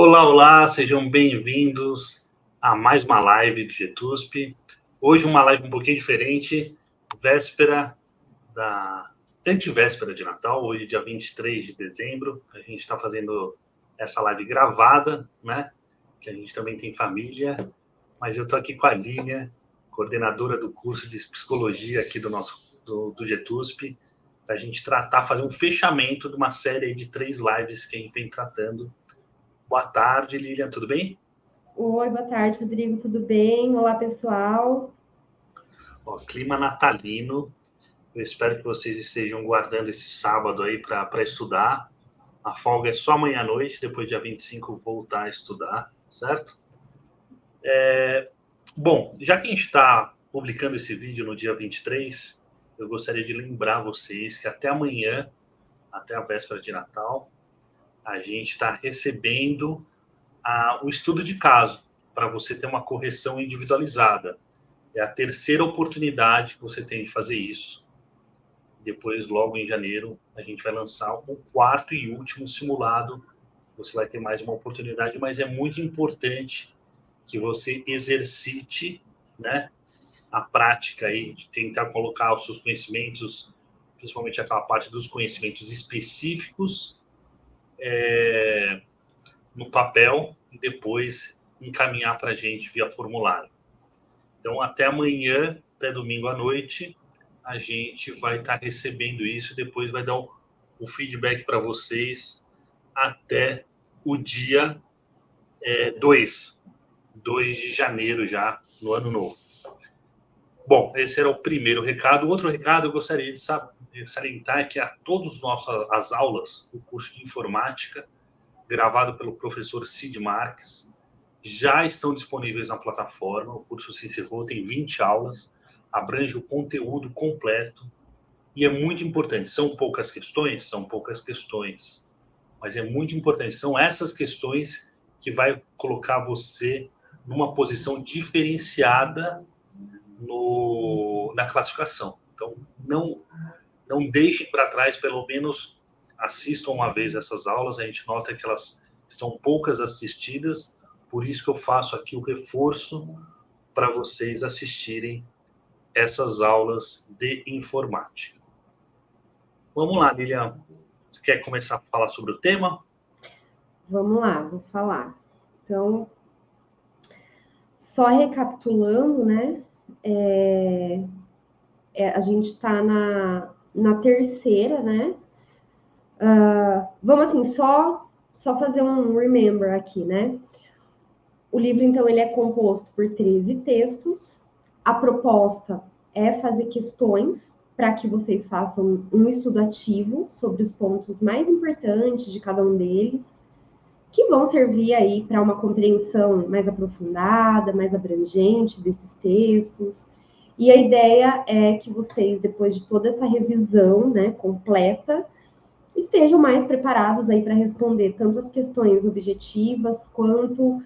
Olá, olá, sejam bem-vindos a mais uma live do GTUSP. Hoje uma live um pouquinho diferente, antivéspera de Natal, hoje dia 23 de dezembro. A gente está fazendo essa live gravada, né? Que a gente também tem família, mas eu estou aqui com a Lilian, coordenadora do curso de psicologia aqui do GTUSP, para a gente fazer um fechamento de uma série de 3 lives que a gente vem tratando. Boa tarde, Lilian, tudo bem? Oi, boa tarde, Rodrigo, tudo bem? Olá, pessoal. Ó, clima natalino. Eu espero que vocês estejam guardando esse sábado aí para estudar. A folga é só amanhã à noite, depois dia 25 voltar a estudar, certo? Bom, já que a gente está publicando esse vídeo no dia 23, eu gostaria de lembrar vocês que até amanhã, até a véspera de Natal, a gente está recebendo o estudo de caso para você ter uma correção individualizada. É a terceira oportunidade que você tem de fazer isso. Depois, logo em janeiro, a gente vai lançar o quarto e último simulado. Você vai ter mais uma oportunidade, mas é muito importante que você exercite, né, a prática aí de tentar colocar os seus conhecimentos, principalmente aquela parte dos conhecimentos específicos, no papel e depois encaminhar para a gente via formulário. Então, até amanhã, até domingo à noite, a gente vai estar recebendo isso e depois vai dar o feedback para vocês até o dia 2 de janeiro, já no ano novo. Bom, esse era o primeiro recado. O outro recado eu gostaria de salientar é que a todas as aulas do curso de informática, gravado pelo professor Cid Marques, já estão disponíveis na plataforma. O curso se encerrou, tem 20 aulas, abrange o conteúdo completo e é muito importante. São poucas questões? São poucas questões, mas é muito importante. São essas questões que vai colocar você numa posição diferenciada na classificação. Então, não deixem para trás, pelo menos assistam uma vez essas aulas. A gente nota que elas estão poucas assistidas, por isso que eu faço aqui o reforço para vocês assistirem essas aulas de informática. Vamos lá, Lilian. Você quer começar a falar sobre o tema? Vamos lá, vou falar. Então, só recapitulando, né? A gente está na terceira, né? Vamos assim, só fazer um remember aqui, né? O livro, então, ele é composto por 13 textos. A proposta é fazer questões para que vocês façam um estudo ativo sobre os pontos mais importantes de cada um deles, que vão servir aí para uma compreensão mais aprofundada, mais abrangente desses textos. E a ideia é que vocês, depois de toda essa revisão, né, completa, estejam mais preparados aí para responder tanto as questões objetivas quanto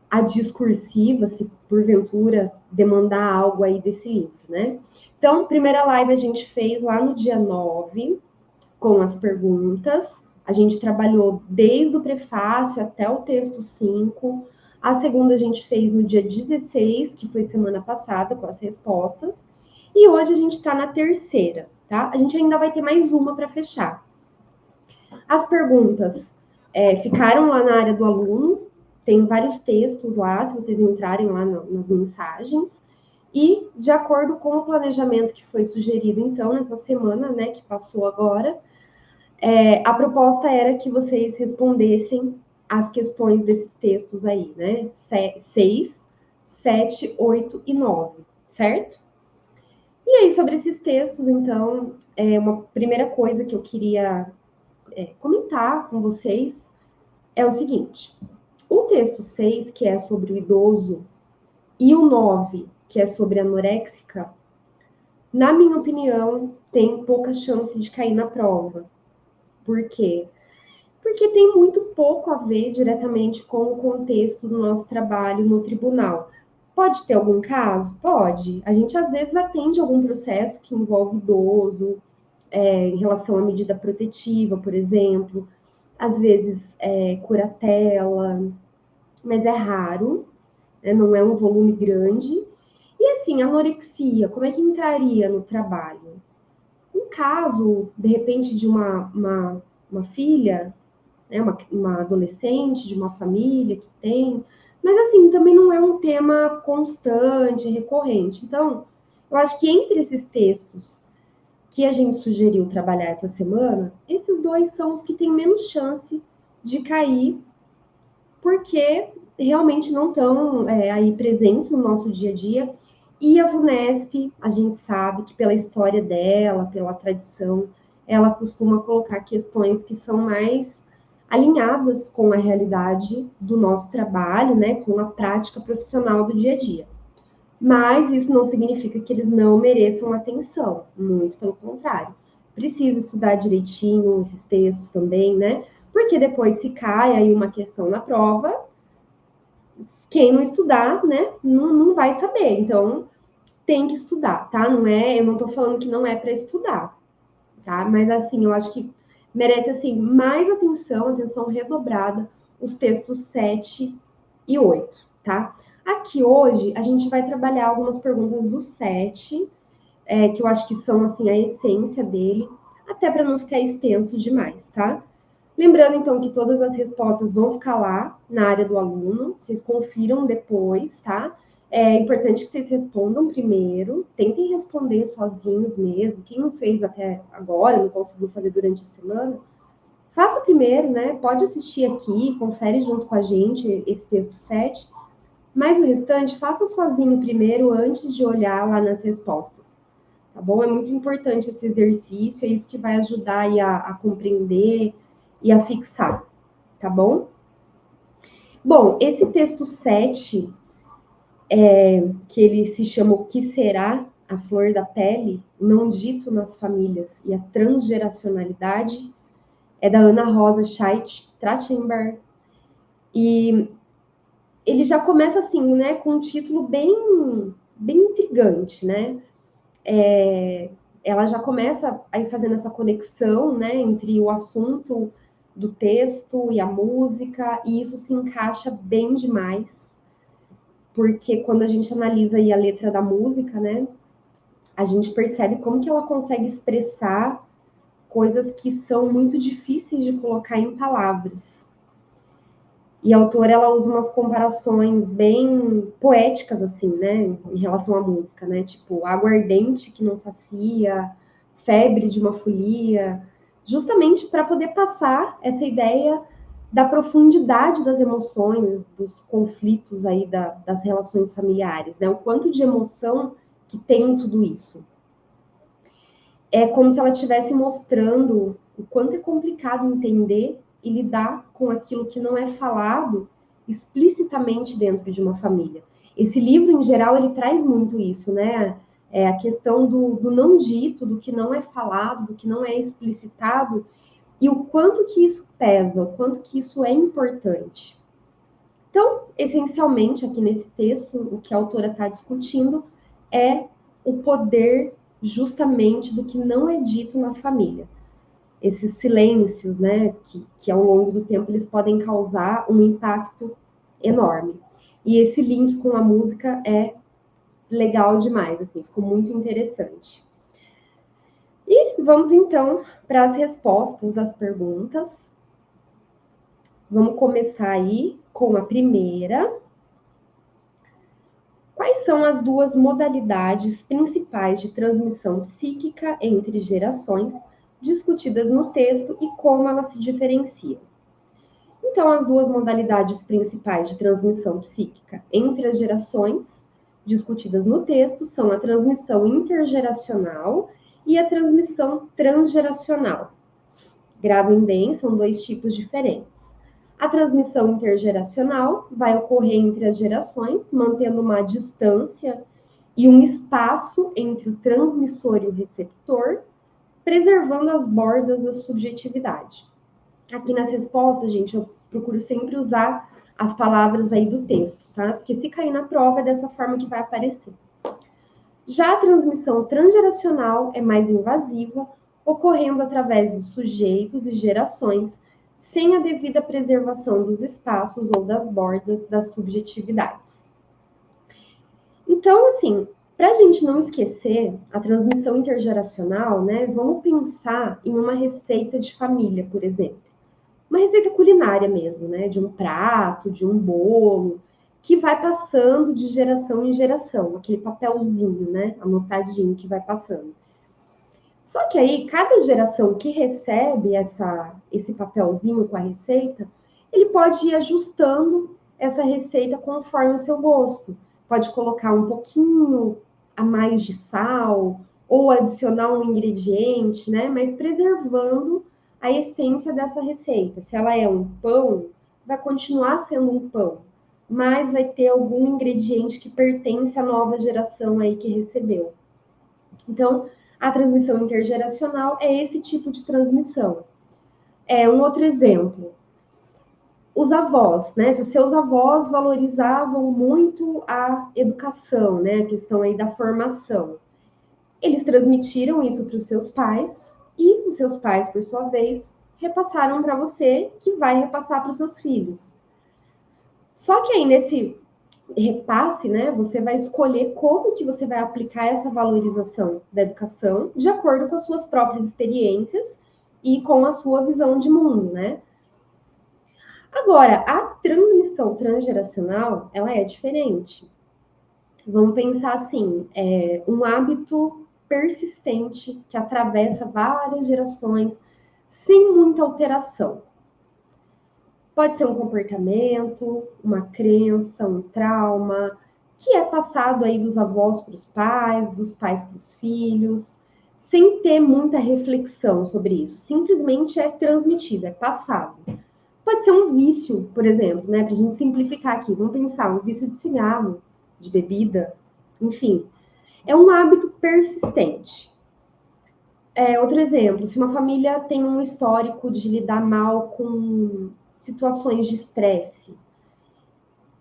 a discursiva, se porventura demandar algo aí desse livro, né? Então, primeira live a gente fez lá no dia 9, com as perguntas. A gente trabalhou desde o prefácio até o texto 5. A segunda a gente fez no dia 16, que foi semana passada, com as respostas. E hoje a gente está na terceira, tá? A gente ainda vai ter mais uma para fechar. As perguntas ficaram lá na área do aluno, tem vários textos lá, se vocês entrarem lá nas mensagens. E, de acordo com o planejamento que foi sugerido, então, nessa semana, né, que passou agora, a proposta era que vocês respondessem as questões desses textos aí, né? 6, 7, 8 e 9, certo? E aí, sobre esses textos, então, uma primeira coisa que eu queria comentar com vocês é o seguinte: o texto 6, que é sobre o idoso, e o 9, que é sobre a anoréxica, na minha opinião, tem pouca chance de cair na prova. Por quê? Porque tem muito pouco a ver diretamente com o contexto do nosso trabalho no tribunal. Pode ter algum caso? Pode. A gente, às vezes, atende algum processo que envolve idoso, em relação à medida protetiva, por exemplo. às vezes curatela, mas é raro, né? Não é um volume grande. E assim, anorexia, como é que entraria no trabalho? Um caso, de repente, de uma filha, né, uma adolescente de uma família que tem, mas assim, também não é um tema constante, recorrente. Então, eu acho que entre esses textos que a gente sugeriu trabalhar essa semana, esses dois são os que têm menos chance de cair, porque realmente não estão aí presentes no nosso dia a dia. E a VUNESP, a gente sabe que pela história dela, pela tradição, ela costuma colocar questões que são mais alinhadas com a realidade do nosso trabalho, né, com a prática profissional do dia a dia. Mas isso não significa que eles não mereçam atenção, muito pelo contrário. Precisa estudar direitinho esses textos também, né? Porque depois, se cai aí uma questão na prova, quem não estudar, né, não vai saber. Então, tem que estudar, tá? Eu não tô falando que não é para estudar, tá? Mas assim, eu acho que merece assim mais atenção redobrada os textos 7 e 8, tá? Aqui hoje a gente vai trabalhar algumas perguntas do 7, que eu acho que são assim a essência dele, até para não ficar extenso demais, tá? Lembrando, então, que todas as respostas vão ficar lá na área do aluno, vocês confiram depois, tá? É importante que vocês respondam primeiro, tentem responder sozinhos mesmo. Quem não fez até agora, não conseguiu fazer durante a semana, faça primeiro, né? Pode assistir aqui, confere junto com a gente esse texto 7, mas o restante faça sozinho primeiro, antes de olhar lá nas respostas, tá bom? É muito importante esse exercício, é isso que vai ajudar aí a compreender e a fixar, tá bom? Bom, esse texto 7, que ele se chama O que será a flor da pele, não dito nas famílias e a transgeracionalidade, é da Ana Rosa Scheit-Trachtenberg, e ele já começa assim, né, com um título bem intrigante, né? Ela já começa aí fazendo essa conexão, né, entre o assunto do texto e a música, e isso se encaixa bem demais, porque quando a gente analisa aí a letra da música, né, a gente percebe como que ela consegue expressar coisas que são muito difíceis de colocar em palavras. E a autora, ela usa umas comparações bem poéticas, assim, né, em relação à música, né, tipo, aguardente que não sacia, febre de uma folia, justamente para poder passar essa ideia da profundidade das emoções, dos conflitos aí das relações familiares, né, o quanto de emoção que tem em tudo isso. É como se ela estivesse mostrando o quanto é complicado entender e lidar com aquilo que não é falado explicitamente dentro de uma família. Esse livro, em geral, ele traz muito isso, né? A questão do não dito, do que não é falado, do que não é explicitado, e o quanto que isso pesa, o quanto que isso é importante. Então, essencialmente, aqui nesse texto, o que a autora está discutindo é o poder justamente do que não é dito na família. Esses silêncios, né, que ao longo do tempo eles podem causar um impacto enorme. E esse link com a música é legal demais, assim, ficou muito interessante. E vamos então para as respostas das perguntas. Vamos começar aí com a primeira. Quais são as duas modalidades principais de transmissão psíquica entre gerações discutidas no texto e como elas se diferenciam? Então, as duas modalidades principais de transmissão psíquica entre as gerações discutidas no texto são a transmissão intergeracional e a transmissão transgeracional. Gravem bem, são dois tipos diferentes. A transmissão intergeracional vai ocorrer entre as gerações, mantendo uma distância e um espaço entre o transmissor e o receptor, preservando as bordas da subjetividade. Aqui nas respostas, gente, eu procuro sempre usar as palavras aí do texto, tá? Porque se cair na prova, é dessa forma que vai aparecer. Já a transmissão transgeracional é mais invasiva, ocorrendo através dos sujeitos e gerações, sem a devida preservação dos espaços ou das bordas das subjetividades. Então, assim, para a gente não esquecer a transmissão intergeracional, né, vamos pensar em uma receita de família, por exemplo. Uma receita culinária mesmo, né, de um prato, de um bolo, que vai passando de geração em geração, aquele papelzinho, né, anotadinho que vai passando. Só que aí, cada geração que recebe esse papelzinho com a receita, ele pode ir ajustando essa receita conforme o seu gosto. Pode colocar um pouquinho a mais de sal, ou adicionar um ingrediente, né? Mas preservando a essência dessa receita. Se ela é um pão, vai continuar sendo um pão, mas vai ter algum ingrediente que pertence à nova geração aí que recebeu. Então, a transmissão intergeracional é esse tipo de transmissão. Um outro exemplo, os avós, né? Se os seus avós valorizavam muito a educação, né? A questão aí da formação. Eles transmitiram isso para os seus pais e os seus pais, por sua vez, repassaram para você, que vai repassar para os seus filhos. Só que aí nesse repasse, né, você vai escolher como que você vai aplicar essa valorização da educação de acordo com as suas próprias experiências e com a sua visão de mundo, né? Agora, a transmissão transgeracional, ela é diferente. Vamos pensar assim, um hábito persistente que atravessa várias gerações sem muita alteração. Pode ser um comportamento, uma crença, um trauma, que é passado aí dos avós para os pais, dos pais para os filhos, sem ter muita reflexão sobre isso. Simplesmente é transmitido, é passado. Pode ser um vício, por exemplo, né? Para a gente simplificar aqui, vamos pensar, um vício de cigarro, de bebida, enfim. É um hábito persistente. Outro exemplo, se uma família tem um histórico de lidar mal com situações de estresse,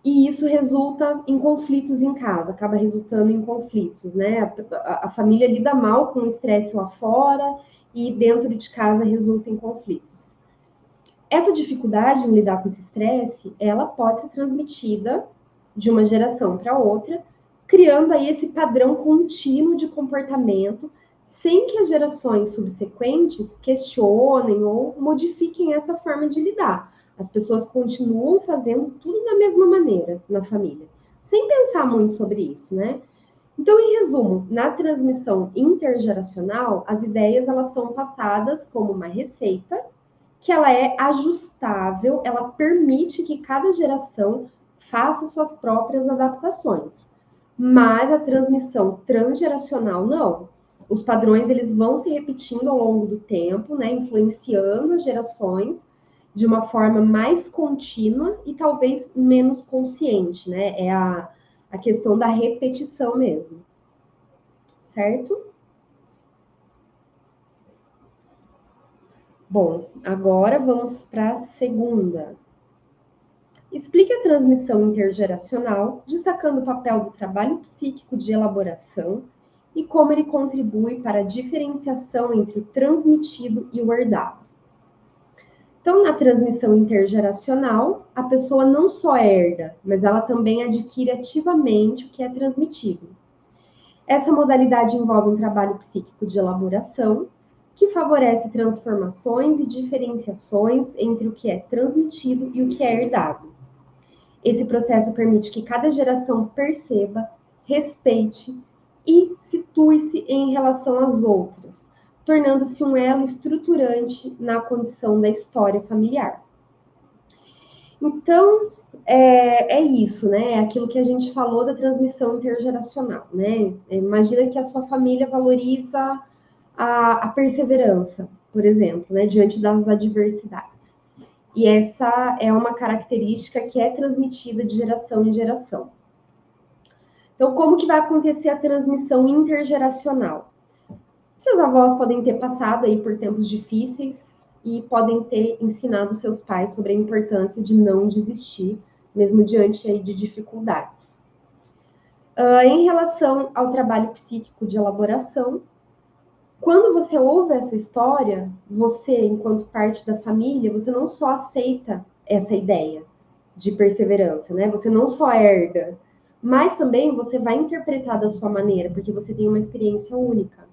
e isso resulta em conflitos em casa, acaba resultando em conflitos, né? A família lida mal com o estresse lá fora e dentro de casa resulta em conflitos. Essa dificuldade em lidar com esse estresse, ela pode ser transmitida de uma geração para outra, criando aí esse padrão contínuo de comportamento, sem que as gerações subsequentes questionem ou modifiquem essa forma de lidar. As pessoas continuam fazendo tudo da mesma maneira na família, sem pensar muito sobre isso, né? Então, em resumo, na transmissão intergeracional, as ideias elas são passadas como uma receita, que ela é ajustável, ela permite que cada geração faça suas próprias adaptações. Mas a transmissão transgeracional não. Os padrões eles vão se repetindo ao longo do tempo, né, influenciando as gerações de uma forma mais contínua e talvez menos consciente, né? É a questão da repetição mesmo. Certo? Bom, agora vamos para a segunda. Explique a transmissão intergeracional, destacando o papel do trabalho psíquico de elaboração e como ele contribui para a diferenciação entre o transmitido e o herdado. Então, na transmissão intergeracional, a pessoa não só herda, mas ela também adquire ativamente o que é transmitido. Essa modalidade envolve um trabalho psíquico de elaboração, que favorece transformações e diferenciações entre o que é transmitido e o que é herdado. Esse processo permite que cada geração perceba, respeite e situe-se em relação às outras, tornando-se um elo estruturante na condição da história familiar. Então, é isso, né? É aquilo que a gente falou da transmissão intergeracional, né? Imagina que a sua família valoriza a perseverança, por exemplo, né? Diante das adversidades. E essa é uma característica que é transmitida de geração em geração. Então, como que vai acontecer a transmissão intergeracional? Seus avós podem ter passado aí por tempos difíceis e podem ter ensinado seus pais sobre a importância de não desistir, mesmo diante aí de dificuldades. Em relação ao trabalho psíquico de elaboração, Quando você ouve essa história, você, enquanto parte da família, você não só aceita essa ideia de perseverança, né? Você não só herda, mas também você vai interpretar da sua maneira, porque você tem uma experiência única.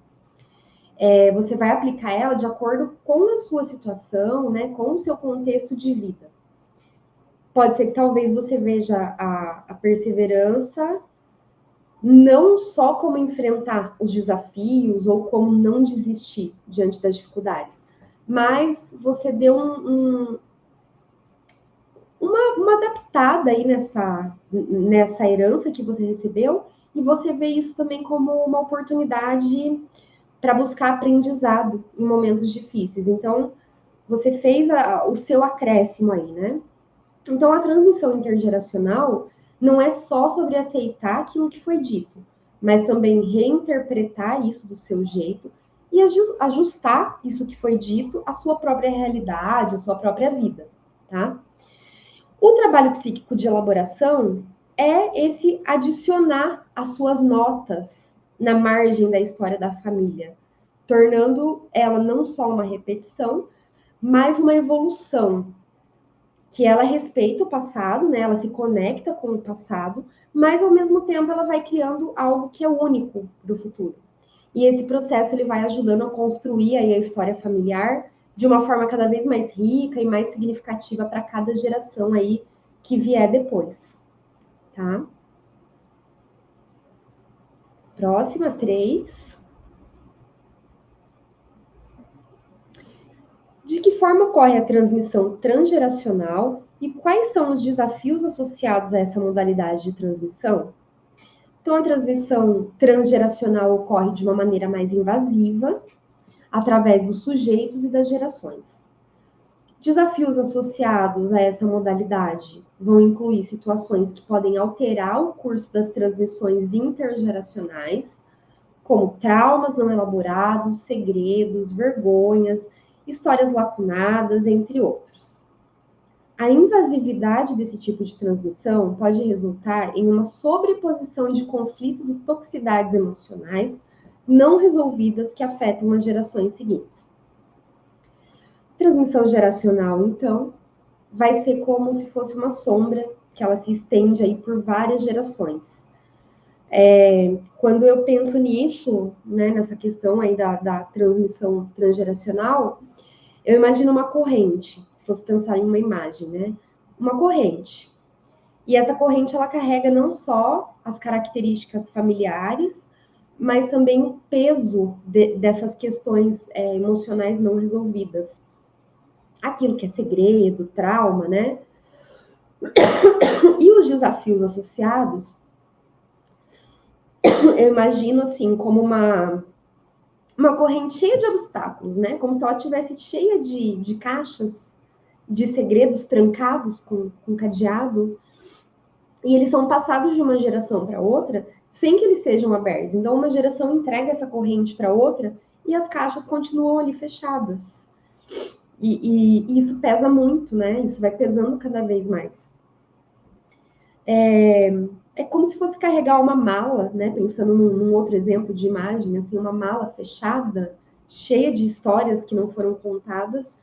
Você vai aplicar ela de acordo com a sua situação, né? Com o seu contexto de vida. Pode ser que talvez você veja a perseverança não só como enfrentar os desafios ou como não desistir diante das dificuldades, mas você deu uma adaptada aí nessa herança que você recebeu, e você vê isso também como uma oportunidade para buscar aprendizado em momentos difíceis. Então, você fez o seu acréscimo aí, né? Então, a transmissão intergeracional não é só sobre aceitar aquilo que foi dito, mas também reinterpretar isso do seu jeito e ajustar isso que foi dito à sua própria realidade, à sua própria vida, tá? O trabalho psíquico de elaboração é esse adicionar as suas notas na margem da história da família, tornando ela não só uma repetição, mas uma evolução, que ela respeita o passado, né? Ela se conecta com o passado, mas ao mesmo tempo ela vai criando algo que é único para o futuro. E esse processo ele vai ajudando a construir aí a história familiar de uma forma cada vez mais rica e mais significativa para cada geração aí que vier depois, tá? Próxima, 3. De que forma ocorre a transmissão transgeracional e quais são os desafios associados a essa modalidade de transmissão? Então, a transmissão transgeracional ocorre de uma maneira mais invasiva, através dos sujeitos e das gerações. Desafios associados a essa modalidade vão incluir situações que podem alterar o curso das transmissões intergeracionais, como traumas não elaborados, segredos, vergonhas, histórias lacunadas, entre outros. A invasividade desse tipo de transmissão pode resultar em uma sobreposição de conflitos e toxicidades emocionais não resolvidas que afetam as gerações seguintes. Transmissão geracional, então, vai ser como se fosse uma sombra que ela se estende aí por várias gerações. Quando eu penso nisso, né, nessa questão aí da transmissão transgeracional, eu imagino uma corrente, se fosse pensar em uma imagem, né? Uma corrente. E essa corrente, ela carrega não só as características familiares, mas também o peso dessas questões emocionais não resolvidas. Aquilo que é segredo, trauma, né? E os desafios associados, eu imagino assim, como uma corrente cheia de obstáculos, né? Como se ela tivesse cheia de caixas, de segredos trancados com cadeado, e eles são passados de uma geração para outra sem que eles sejam abertos. Então, uma geração entrega essa corrente para outra e as caixas continuam ali fechadas. E isso pesa muito, né? Isso vai pesando cada vez mais. É como se fosse carregar uma mala, né? Pensando num outro exemplo de imagem, assim, uma mala fechada, cheia de histórias que não foram contadas,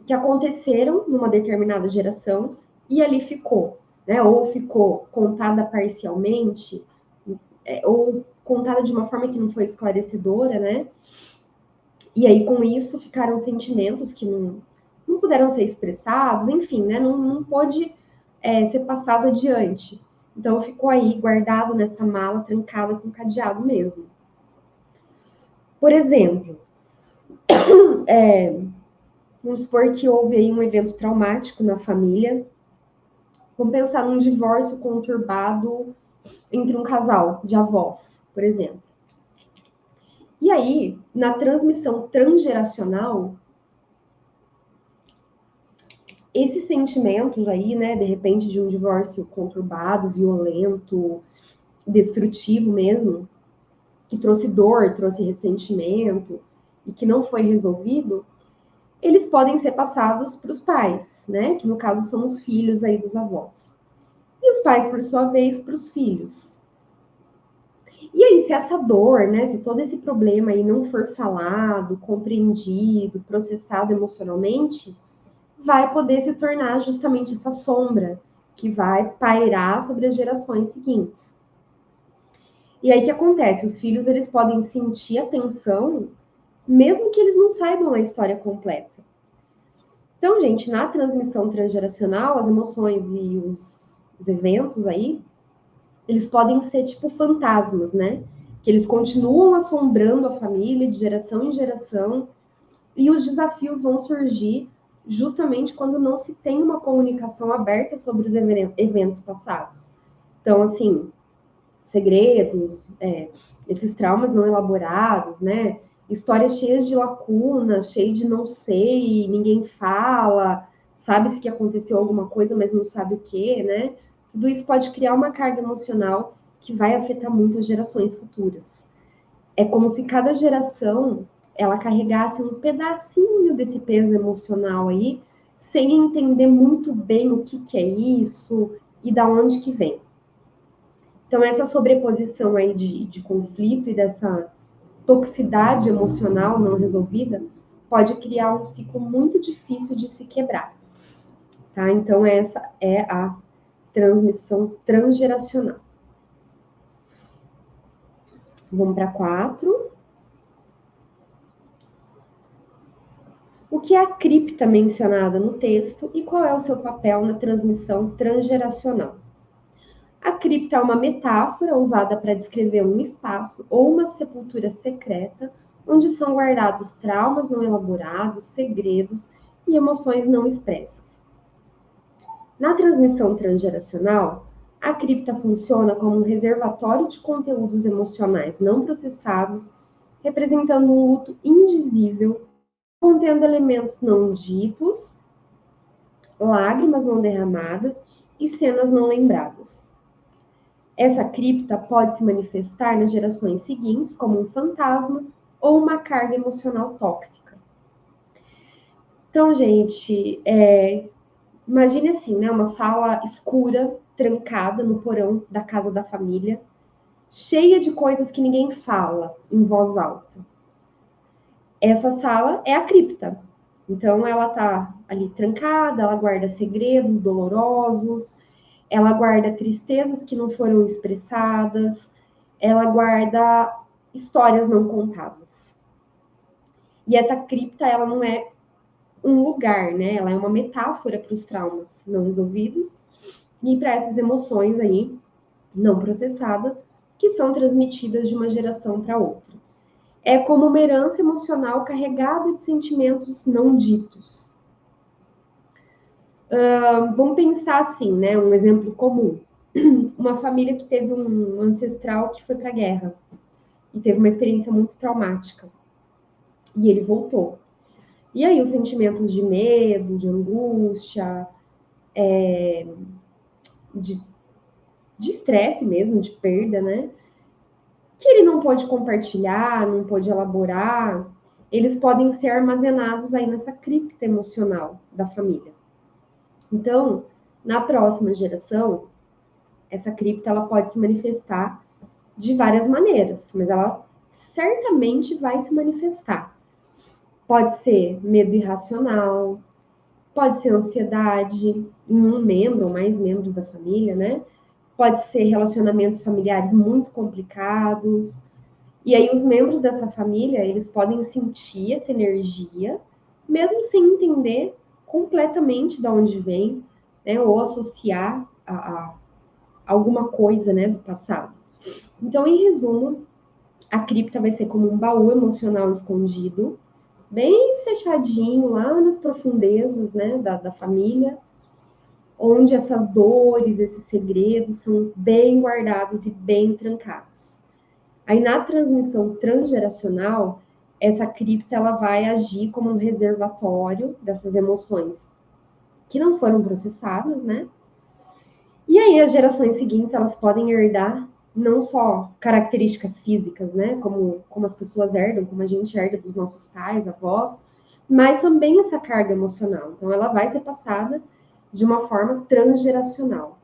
que aconteceram numa determinada geração e ali ficou, né? Ou ficou contada parcialmente, ou contada de uma forma que não foi esclarecedora, né? E aí, com isso, ficaram sentimentos que não puderam ser expressados, enfim, né? Não pôde ser passado adiante. Então, ficou aí guardado nessa mala, trancada com cadeado mesmo. Por exemplo, vamos supor que houve aí um evento traumático na família. Vamos pensar num divórcio conturbado entre um casal de avós, por exemplo. E aí, na transmissão transgeracional, esses sentimentos aí, né, de repente de um divórcio conturbado, violento, destrutivo mesmo, que trouxe dor, trouxe ressentimento e que não foi resolvido, eles podem ser passados para os pais, né, que no caso são os filhos aí dos avós. E os pais, por sua vez, para os filhos. E aí, se essa dor, né, se todo esse problema aí não for falado, compreendido, processado emocionalmente, vai poder se tornar justamente essa sombra que vai pairar sobre as gerações seguintes. E aí o que acontece? Os filhos eles podem sentir a tensão, mesmo que eles não saibam a história completa. Então, gente, na transmissão transgeracional, as emoções e os eventos aí, eles podem ser tipo fantasmas, né? Que eles continuam assombrando a família de geração em geração, e os desafios vão surgir justamente quando não se tem uma comunicação aberta sobre os eventos passados. Então, assim, segredos, esses traumas não elaborados, né? Histórias cheias de lacunas, cheias de não sei, ninguém fala, sabe-se que aconteceu alguma coisa, mas não sabe o que, né? Tudo isso pode criar uma carga emocional que vai afetar muito as gerações futuras. É como se cada geração ela carregasse um pedacinho desse peso emocional aí, sem entender muito bem o que é isso e da onde que vem. Então, essa sobreposição aí de conflito e dessa toxicidade emocional não resolvida pode criar um ciclo muito difícil de se quebrar. Tá? Então, essa é a transmissão transgeracional. Vamos para 4. O que é a cripta mencionada no texto e qual é o seu papel na transmissão transgeracional? A cripta é uma metáfora usada para descrever um espaço ou uma sepultura secreta onde são guardados traumas não elaborados, segredos e emoções não expressas. Na transmissão transgeracional, a cripta funciona como um reservatório de conteúdos emocionais não processados, representando um luto indizível, contendo elementos não ditos, lágrimas não derramadas e cenas não lembradas. Essa cripta pode se manifestar nas gerações seguintes como um fantasma ou uma carga emocional tóxica. Então, gente, imagine assim, né, uma sala escura, trancada no porão da casa da família, cheia de coisas que ninguém fala em voz alta. Essa sala é a cripta. Então, ela tá ali trancada, ela guarda segredos dolorosos, ela guarda tristezas que não foram expressadas, ela guarda histórias não contadas. E essa cripta, ela não é um lugar, né? Ela é uma metáfora para os traumas não resolvidos e para essas emoções aí não processadas que são transmitidas de uma geração para outra. É como uma herança emocional carregada de sentimentos não ditos. Vamos pensar assim, né? Um exemplo comum. Uma família que teve um ancestral que foi para a guerra e teve uma experiência muito traumática. E ele voltou. E aí os sentimentos de medo, de angústia, de estresse mesmo, de perda, né? Que ele não pôde compartilhar, não pôde elaborar, eles podem ser armazenados aí nessa cripta emocional da família. Então, na próxima geração, essa cripta ela pode se manifestar de várias maneiras, mas ela certamente vai se manifestar. Pode ser medo irracional, pode ser ansiedade em um membro ou mais membros da família, né? Pode ser relacionamentos familiares muito complicados. E aí os membros dessa família, eles podem sentir essa energia, mesmo sem entender completamente de onde vem, né? Ou associar a alguma coisa, né, do passado. Então, em resumo, a cripta vai ser como um baú emocional escondido, bem fechadinho lá nas profundezas, né, da família, onde essas dores, esses segredos são bem guardados e bem trancados. Aí na transmissão transgeracional, essa cripta ela vai agir como um reservatório dessas emoções que não foram processadas, né? E aí as gerações seguintes elas podem herdar não só características físicas, né, como as pessoas herdam, como a gente herda dos nossos pais, avós, mas também essa carga emocional. Então ela vai ser passada de uma forma transgeracional.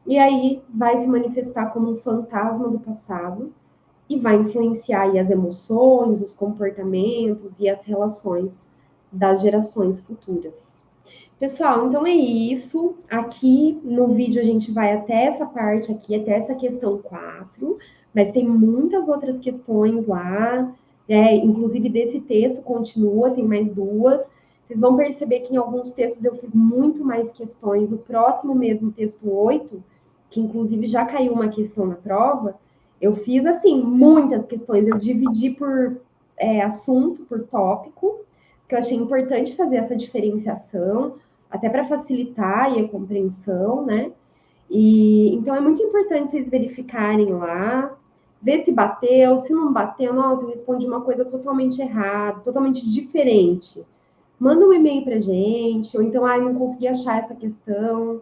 E aí vai se manifestar como um fantasma do passado, e vai influenciar aí as emoções, os comportamentos e as relações das gerações futuras. Pessoal, então é isso. Aqui no vídeo a gente vai até essa parte aqui, até essa questão 4, mas tem muitas outras questões lá, inclusive desse texto continua, tem mais 2. Vocês vão perceber que em alguns textos eu fiz muito mais questões. O próximo mesmo, texto 8, que inclusive já caiu uma questão na prova, eu fiz, assim, muitas questões. Eu dividi por assunto, por tópico, porque eu achei importante fazer essa diferenciação, até para facilitar aí a compreensão, né? E então é muito importante vocês verificarem lá, ver se bateu, se não bateu, nossa, eu respondi uma coisa totalmente errada, totalmente diferente. Manda um e-mail para gente, ou então, não consegui achar essa questão,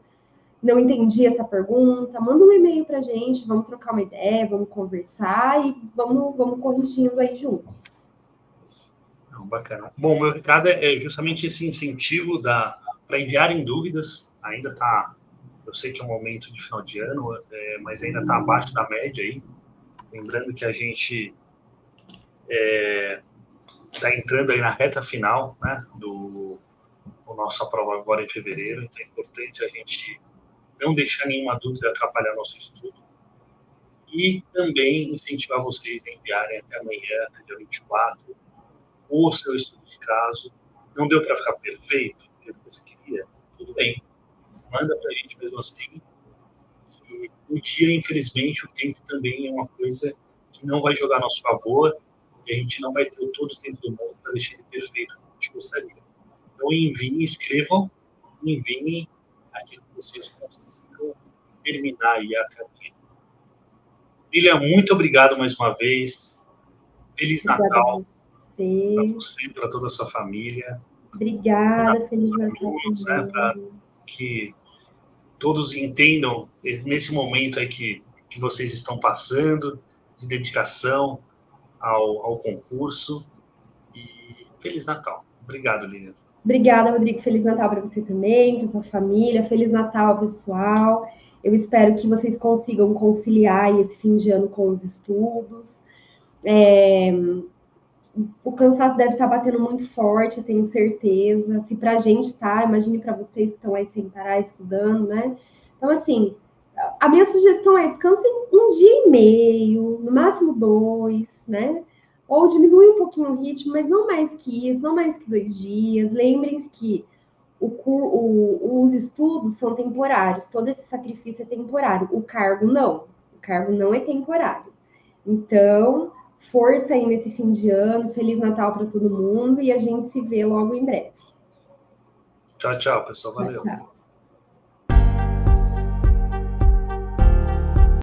não entendi essa pergunta, manda um e-mail para gente, vamos trocar uma ideia, vamos conversar e vamos corrigindo aí juntos. Não, bacana. Bom, meu recado é justamente esse incentivo para enviarem dúvidas. Ainda está, eu sei que é um momento de final de ano, mas ainda está abaixo da média aí. Lembrando que a gente está entrando aí na reta final, né, do nossa prova agora em fevereiro, então é importante a gente não deixar nenhuma dúvida atrapalhar nosso estudo e também incentivar vocês a enviarem até amanhã, até dia 24, o seu estudo de caso. Não deu para ficar perfeito, do jeito que você queria? Tudo bem, manda para a gente mesmo assim. E o dia, infelizmente, o tempo também é uma coisa que não vai jogar a nosso favor e a gente não vai ter todo o tempo do mundo para deixar ele perfeito como a gente gostaria. Então, enviem, escrevam, enviem aquilo que vocês consigam terminar aí a carreira. Lilian, muito obrigado mais uma vez. Feliz Natal para você e para toda a sua família. Obrigada, Feliz Natal. Alunos, né, para que todos entendam nesse momento aí que vocês estão passando, de dedicação ao concurso. E Feliz Natal. Obrigado, Lilian. Obrigada, Rodrigo. Feliz Natal para você também, para sua família. Feliz Natal, pessoal. Eu espero que vocês consigam conciliar esse fim de ano com os estudos. O cansaço deve estar batendo muito forte, eu tenho certeza. Se para a gente tá, imagine para vocês que estão aí sem parar estudando, né? Então, assim, a minha sugestão é descansem 1 dia e meio, no máximo 2, né? Ou diminui um pouquinho o ritmo, mas não mais que isso, não mais que 2 dias. Lembrem-se que os estudos são temporários, todo esse sacrifício é temporário. O cargo não é temporário. Então, força aí nesse fim de ano, Feliz Natal para todo mundo e a gente se vê logo em breve. Tchau, tchau, pessoal. Valeu. Tchau.